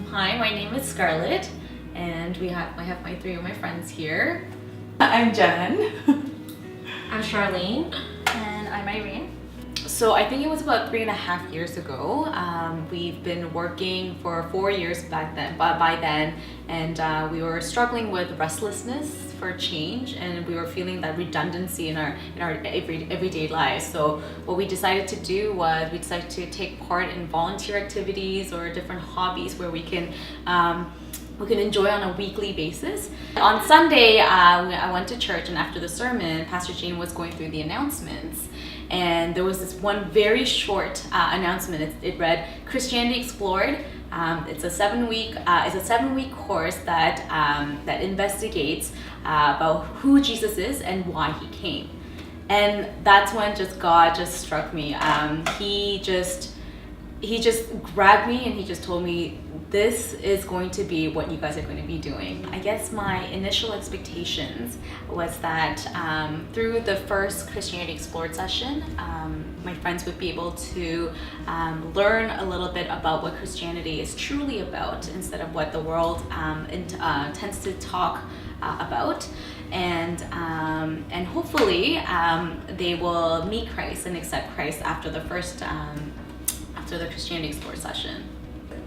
Hi, my name is Scarlett, and I have my three of my friends here. I'm Jen. I'm Charlene. And I'm Irene. So I think it was about 3.5 years ago. We've been working for 4 years by then, and we were struggling with restlessness for change, and we were feeling that redundancy in our everyday lives. So what we decided to do was we decided to take part in volunteer activities or different hobbies where we can enjoy on a weekly basis. On Sunday, I went to church, and after the sermon, Pastor Jane was going through the announcements. And there was this one very short announcement. It read, "Christianity Explored." It's a 7-week course that investigates about who Jesus is and why he came. And that's when God just struck me. He just grabbed me and he just told me, this is going to be what you guys are going to be doing. I guess my initial expectations was that through the first Christianity Explored session, my friends would be able to learn a little bit about what Christianity is truly about instead of what the world tends to talk about. And hopefully they will meet Christ and accept Christ after the Christianity Explored session.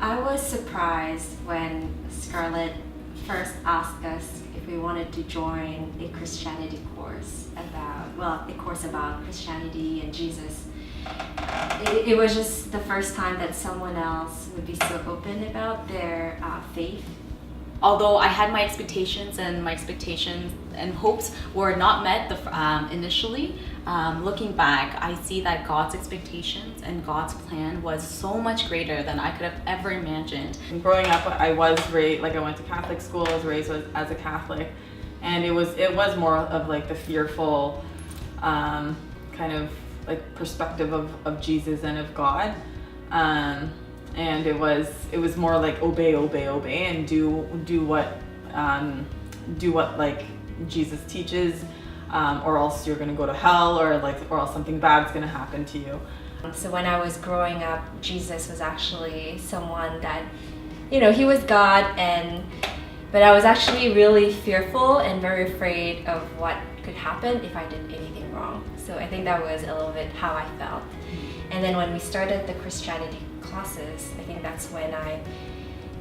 I was surprised when Scarlett first asked us if we wanted to join a Christianity course about Christianity and Jesus. It was just the first time that someone else would be so open about their faith. Although I had my expectations and hopes were not met initially, looking back, I see that God's expectations and God's plan was so much greater than I could have ever imagined. Growing up, I was raised, I went to Catholic school, I was raised as a Catholic, and it was more of like the fearful kind of like perspective of Jesus and of God. And it was more like obey, and do what like Jesus teaches, or else you're gonna go to hell, or else something bad's gonna happen to you. So when I was growing up, Jesus was actually someone that, he was God, but I was actually really fearful and very afraid of what could happen if I did anything wrong. So I think that was a little bit how I felt. And then when we started the Christianity classes, I think that's when I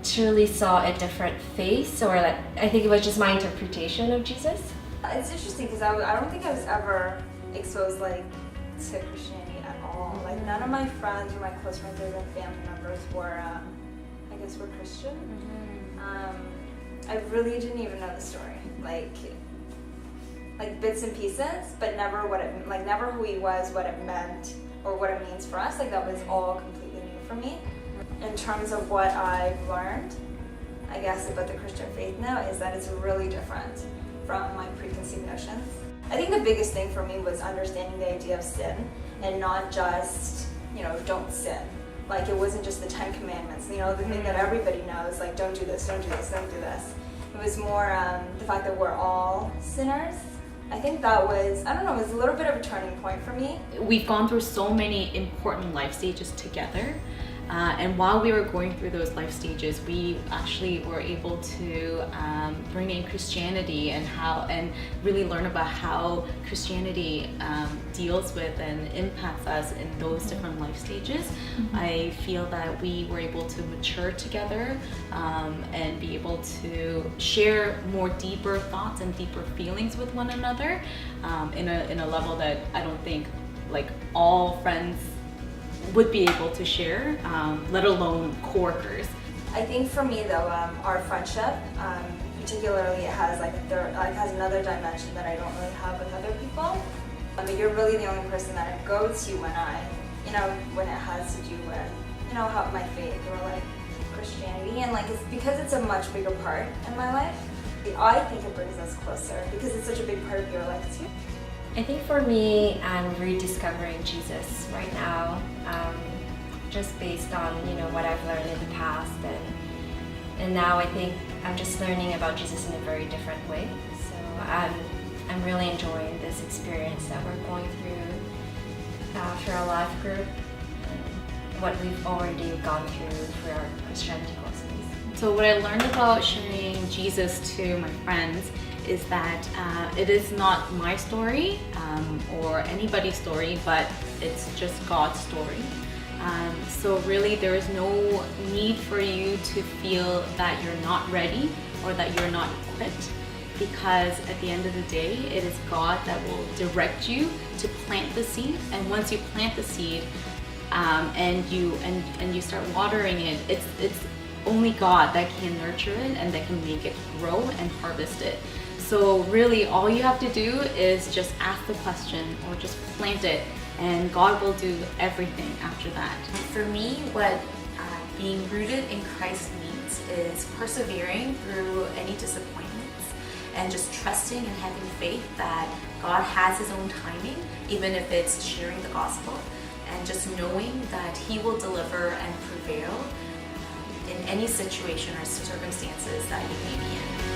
truly saw a different face, or I think it was just my interpretation of Jesus. It's interesting because I don't think I was ever exposed to Christianity at all. Like none of my friends or my close friends or even family members were Christian. I really didn't even know the story, like bits and pieces, but never never who he was, what it meant, or what it means for us. That was all completely new for me. In terms of what I've learned, I guess, about the Christian faith now is that it's really different from my preconceived notions. I think the biggest thing for me was understanding the idea of sin, and not just, don't sin. It wasn't just the 10 Commandments, the thing that everybody knows, don't do this, don't do this, don't do this. It was more the fact that we're all sinners. I think that was, it was a little bit of a turning point for me. We've gone through so many important life stages together. And while we were going through those life stages, we actually were able to bring in Christianity and really learn about how Christianity deals with and impacts us in those different life stages. I feel that we were able to mature together and be able to share more deeper thoughts and deeper feelings with one another in a level that I don't think all friends would be able to share, let alone coworkers. I think for me though, our friendship, particularly, it has has another dimension that I don't really have with other people. You're really the only person that I go to when it has to do with, how my faith or Christianity, and it's because it's a much bigger part in my life. I think it brings us closer because it's such a big part of your life too. I think for me, I'm rediscovering Jesus right now, just based on what I've learned in the past, and now I think I'm just learning about Jesus in a very different way. So I'm really enjoying this experience that we're going through our life group, and what we've already gone through for our Christianity courses. So what I learned about sharing Jesus to my friends is that it is not my story or anybody's story, but it's just God's story. So really there is no need for you to feel that you're not ready or that you're not equipped, because at the end of the day, it is God that will direct you to plant the seed. And once you plant the seed and you start watering it, it's only God that can nurture it and that can make it grow and harvest it. So really all you have to do is just ask the question or just plant it, and God will do everything after that. For me, what being rooted in Christ means is persevering through any disappointments and just trusting and having faith that God has His own timing, even if it's sharing the gospel, and just knowing that He will deliver and prevail in any situation or circumstances that you may be in.